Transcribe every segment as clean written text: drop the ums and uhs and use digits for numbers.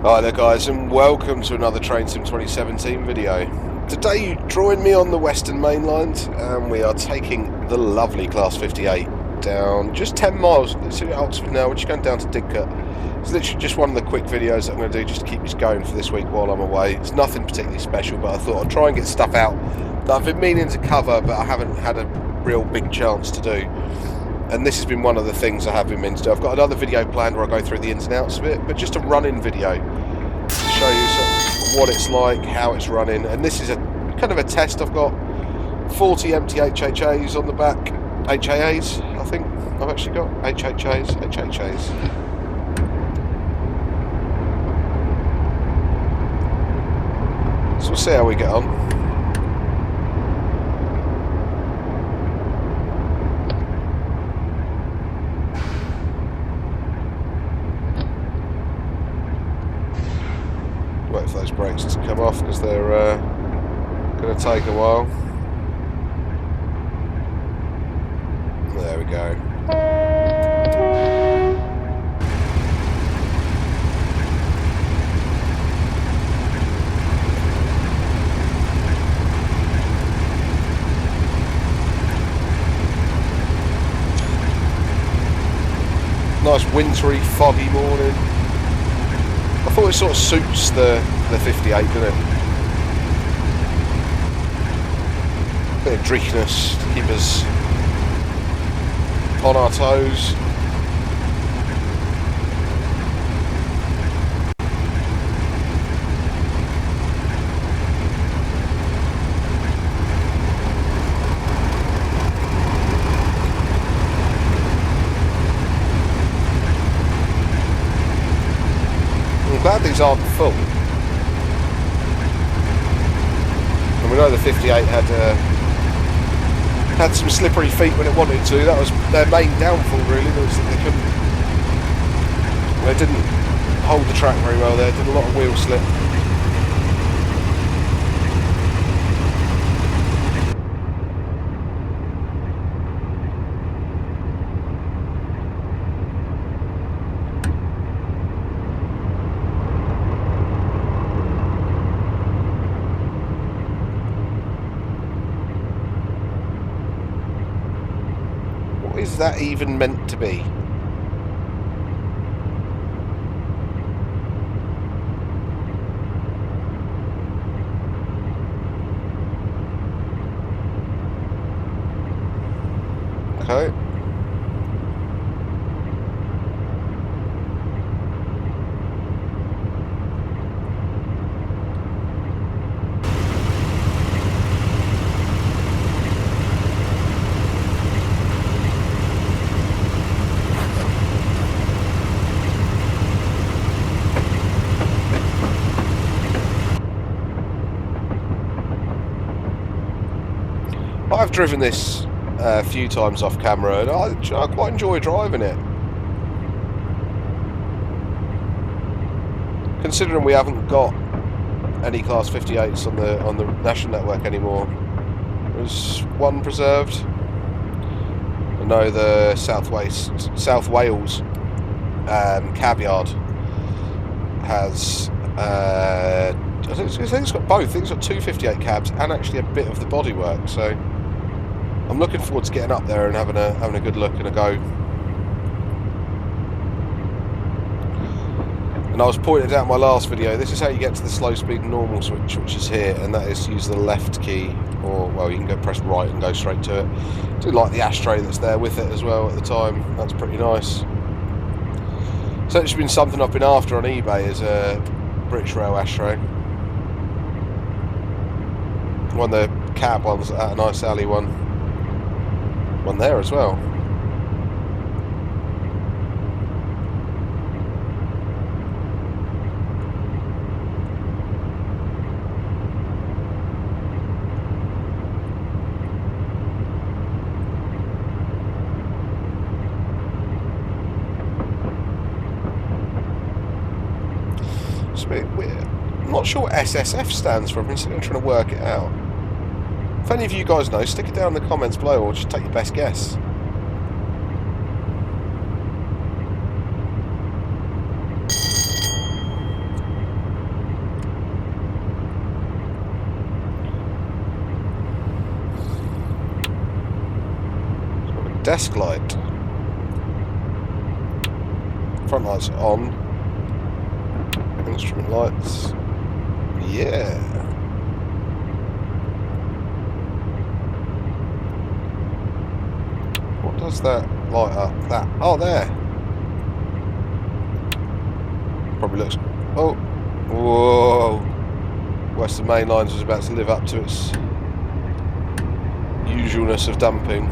Hi there guys, and welcome to another Train Sim 2017 video. Today you join me on the Western Main Lines and we are taking the lovely Class 58 down just 10 miles. It's in Oxford now, we're just going down to Didcot. It's literally just one of the quick videos that I'm going to do just to keep us going for this week while I'm away. It's nothing particularly special, but I thought I'd try and get stuff out that I've been meaning to cover but I haven't had a real big chance to do. And this has been one of the things I have been meaning to do. I've got another video planned where I go through the ins and outs of it, but just a run-in video to show you what it's like, how it's running. And this is a kind of a test. I've got 40 empty HHAs on the back. HAAs, I think I've actually got HHAs. So we'll see how we get on. Wait for those brakes to come off because they're going to take a while. There we go. Nice wintry, foggy morning. I thought it sort of suits the 58, doesn't it? Bit of dreakiness to keep us on our toes. I'm glad these aren't full. And we know the 58 had some slippery feet when it wanted to. That was their main downfall, really. Was that they didn't hold the track very well there. Did a lot of wheel slip. What is that even meant to be? Okay. I've driven this a few times off camera and I quite enjoy driving it. Considering we haven't got any Class 58s on the national network anymore. There's one preserved. I know the South Wales cab yard has I think it's got both. I think it's got two 58 cabs and actually a bit of the bodywork. So I'm looking forward to getting up there and having a good look and a go. And I was pointed out in my last video, this is how you get to the slow speed normal switch, which is here, and that is use the left key, or well, you can go press right and go straight to it. I do like the ashtray that's there with it as well at the time. That's pretty nice. So it's been something I've been after on eBay, is a British Rail ashtray. One of the cab ones at a nice alley one there as well. It's a bit weird. I'm not sure what SSF stands for. I've been sitting trying to work it out. If any of you guys know, stick it down in the comments below or just take your best guess. desk light. Front lights on. Instrument lights. Yeah. What does that light up? That. Oh, there. Probably looks. Oh. Whoa. Western Main Lines was about to live up to its usualness of dumping.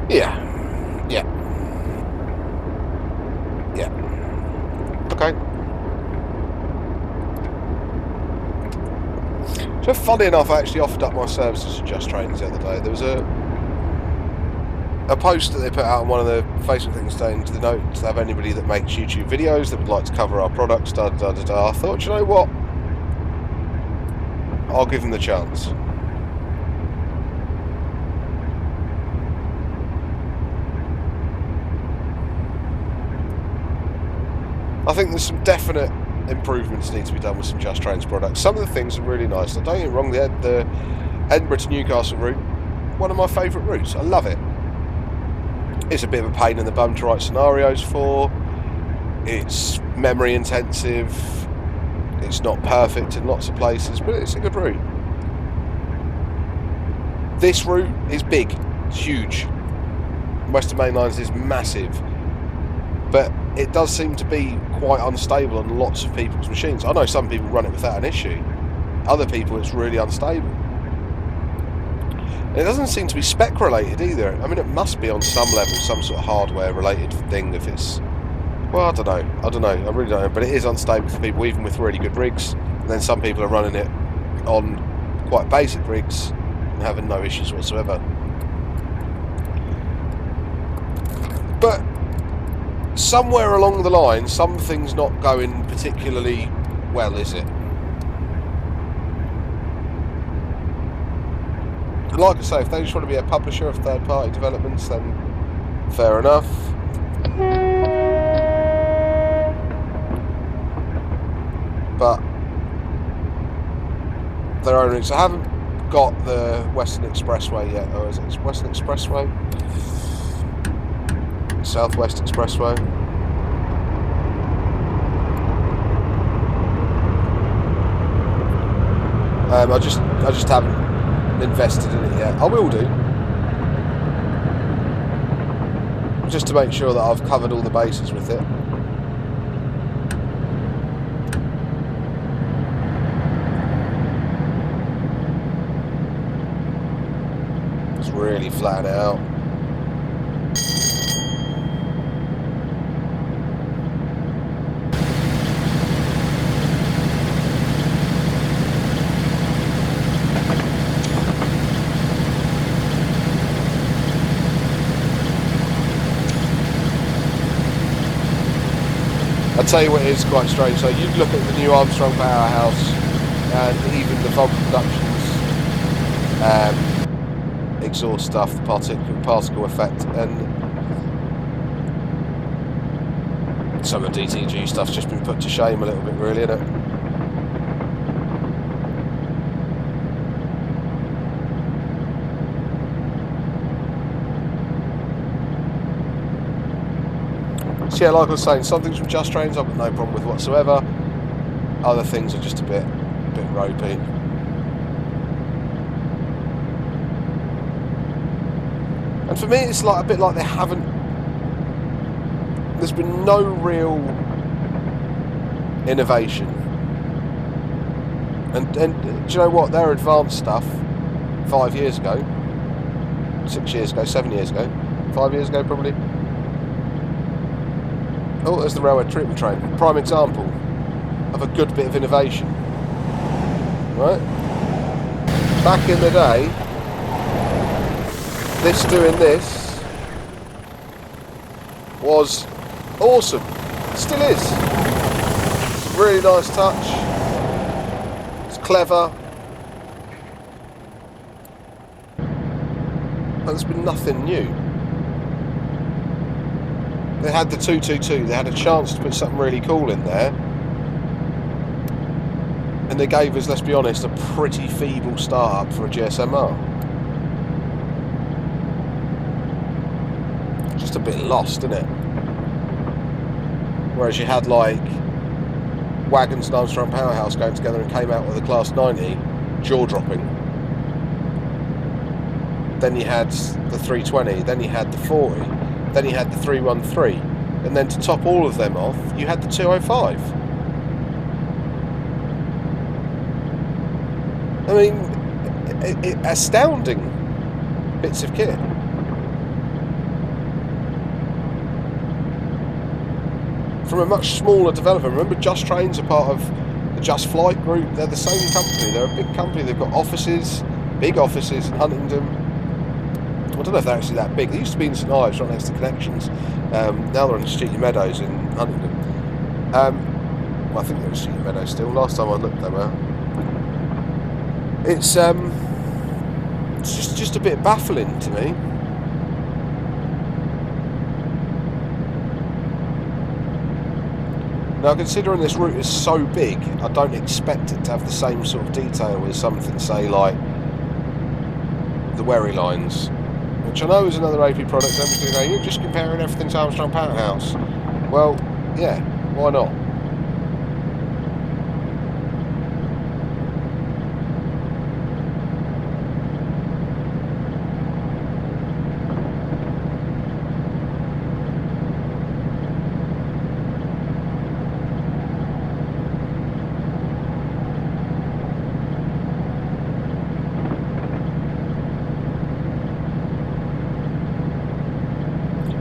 Yeah. Okay. So funny enough, I actually offered up my services to Just Trains the other day. There was a post that they put out on one of the Facebook things saying to the note to have anybody that makes YouTube videos that would like to cover our products, I thought, you know what? I'll give them the chance. I think there's some definite improvements need to be done with some Just Trains products. Some of the things are really nice. Now, don't get me wrong, the Edinburgh to Newcastle route, one of my favourite routes. I love it. It's a bit of a pain in the bum to write scenarios for. It's memory intensive. It's not perfect in lots of places, but it's a good route. This route is big. It's huge. Western Main Lines is massive. But it does seem to be quite unstable on lots of people's machines. I know some people run it without an issue. Other people, it's really unstable. And it doesn't seem to be spec related either. I mean, it must be on some level, some sort of hardware related thing if it's... Well, I don't know. I really don't know. But it is unstable for people, even with really good rigs. And then some people are running it on quite basic rigs and having no issues whatsoever. But somewhere along the line, something's not going particularly well, is it? And like I say, if they just want to be a publisher of third-party developments, then fair enough. But their own rigs. I haven't got the Western Expressway yet, or is it Western Expressway? Southwest Expressway. I just haven't invested in it yet. I will do, just to make sure that I've covered all the bases with it. It's really flat out. I'll tell you what is quite strange. So you look at the new Armstrong powerhouse and even the Vulcan Productions exhaust stuff, the particle effect, and some of the DTG stuff's just been put to shame a little bit, really, isn't it? So yeah, like I was saying, some things from Just Trains I've got no problem with whatsoever. Other things are just a bit ropey. And for me, it's like a bit like there's been no real innovation. And do you know what? Their advanced stuff 5 years ago, 6 years ago, 7 years ago, 5 years ago probably. Oh, there's the railway treatment train. Prime example of a good bit of innovation. right? Back in the day, this doing this was awesome. Still is. It's a really nice touch. It's clever. But there's been nothing new. They had the 222. They had a chance to put something really cool in there. And they gave us, let's be honest, a pretty feeble start-up for a GSMR. Just a bit lost, isn't it? Whereas you had like Wagons and Armstrong Powerhouse going together and came out with a Class 90, jaw-dropping. Then you had the 320, then you had the 40, then you had the 313, and then to top all of them off, you had the 205. I mean, astounding bits of kit. From a much smaller developer. Remember, Just Trains are part of the Just Flight group. They're the same company. They're a big company. They've got offices, big offices in Huntingdon. I don't know if they're actually that big. They used to be in St Ives, right next to Connections. Now they're in Stewart Meadows in Huntingdon. Well, I think they're in Stewart Meadows still. Last time I looked, they were. It's just a bit baffling to me. Now, considering this route is so big, I don't expect it to have the same sort of detail as something, say, like the Wherry lines, which I know is another AP product. Everybody's going to go, you're just comparing everything to Armstrong Powerhouse. Well, yeah, why not?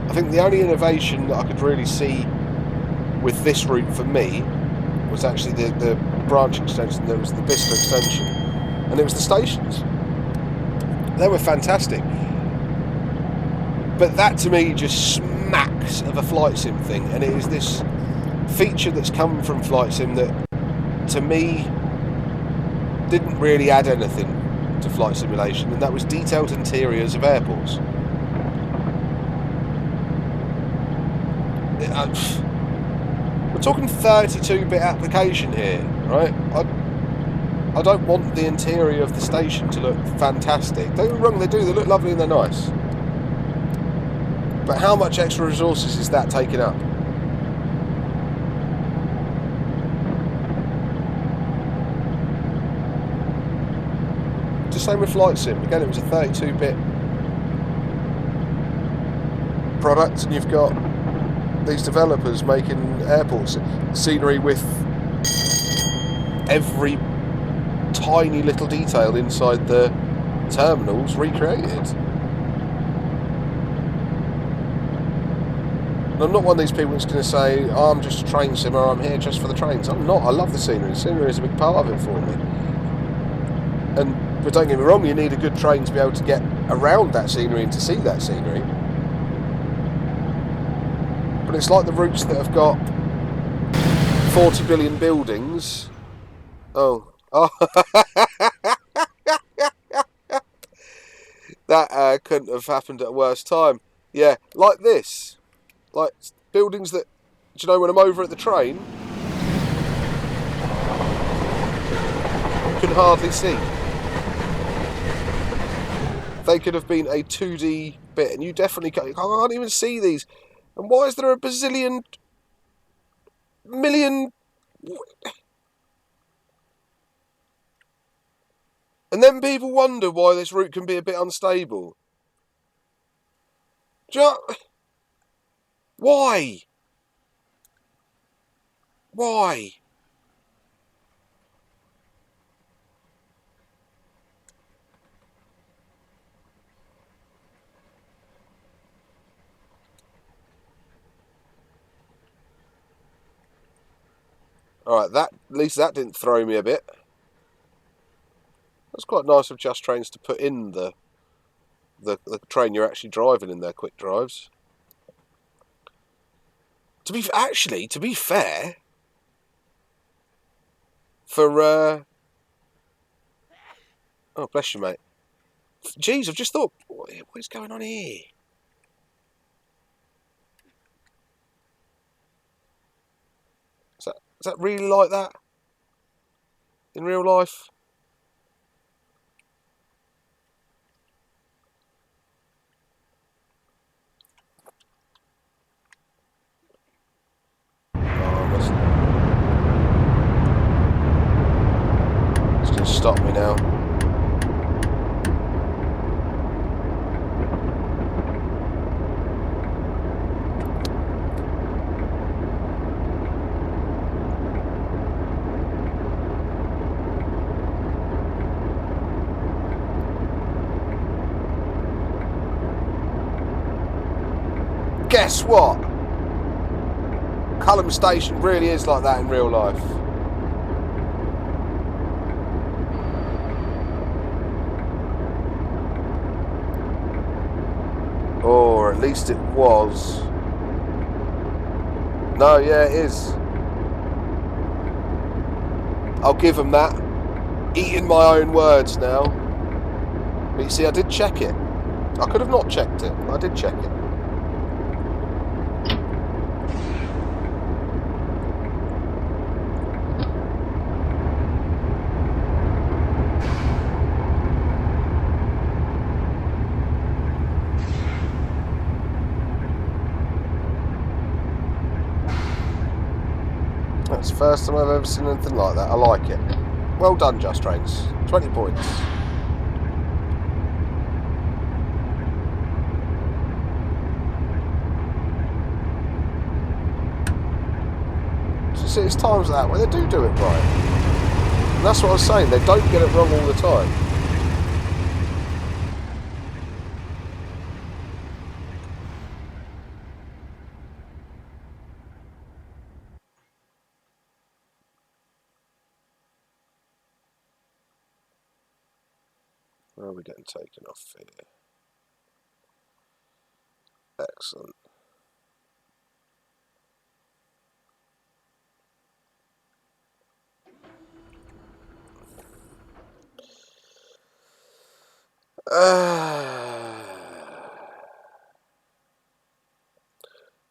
I think the only innovation that I could really see with this route for me was actually the branch extension. There was the Bicester extension, and it was the stations. They were fantastic, but that to me just smacks of a flight sim thing, and it is this feature that's come from flight sim that to me didn't really add anything to flight simulation, and that was detailed interiors of airports. We're talking 32-bit application here, right? I don't want the interior of the station to look fantastic. Don't get me wrong, they do. They look lovely and they're nice. But how much extra resources is that taking up? Just same with Flight Sim. Again, it was a 32-bit product, and you've got these developers making airport scenery with every tiny little detail inside the terminals recreated. And I'm not one of these people that's going to say, oh, I'm just a train sim, or I'm here just for the trains. I'm not. I love the scenery. The scenery is a big part of it for me. But don't get me wrong, you need a good train to be able to get around that scenery and to see that scenery. But it's like the routes that have got 40 billion buildings. Oh. That couldn't have happened at a worse time. Yeah, like this. Like buildings that, do you know, when I'm over at the train, you can hardly see. They could have been a 2D bit, and you definitely can't even see these. And why is there a bazillion million? And then people wonder why this route can be a bit unstable. Why? Why? Alright, at least that didn't throw me a bit. That's quite nice of Just Trains to put in the train you're actually driving in their quick drives. To be fair, for oh bless you, mate. Jeez, I've just thought, what is going on here? Is that really like that in real life? It's going to stop me now. Guess what? Culham Station really is like that in real life. Or at least it was. No, yeah, it is. I'll give them that. Eating my own words now. But you see, I did check it. I could have not checked it. I did check it. That's the first time I've ever seen anything like that. I like it. Well done, Just Trains. 20 points. So see, it's times like that where they do it right. And that's what I was saying. They don't get it wrong all the time. Where are we getting taken off here? Excellent.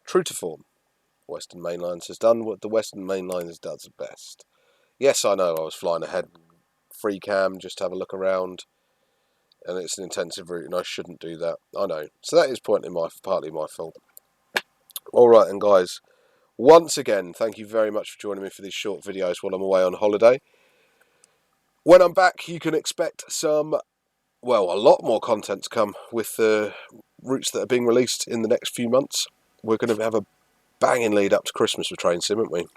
True to form, Western Main Lines has done what the Western Main Lines does best. Yes, I know I was flying ahead, free cam, just to have a look around, and it's an intensive route, and I shouldn't do that. I know. So that is partly my fault. All right, and guys, once again, thank you very much for joining me for these short videos while I'm away on holiday. When I'm back, you can expect a lot more content to come with the routes that are being released in the next few months. We're going to have a banging lead up to Christmas with Train Sim, aren't we?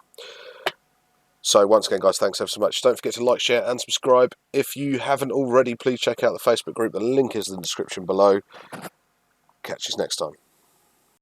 So once again, guys, thanks ever so much. Don't forget to like, share and subscribe. If you haven't already, please check out the Facebook group. The link is in the description below. Catch you next time.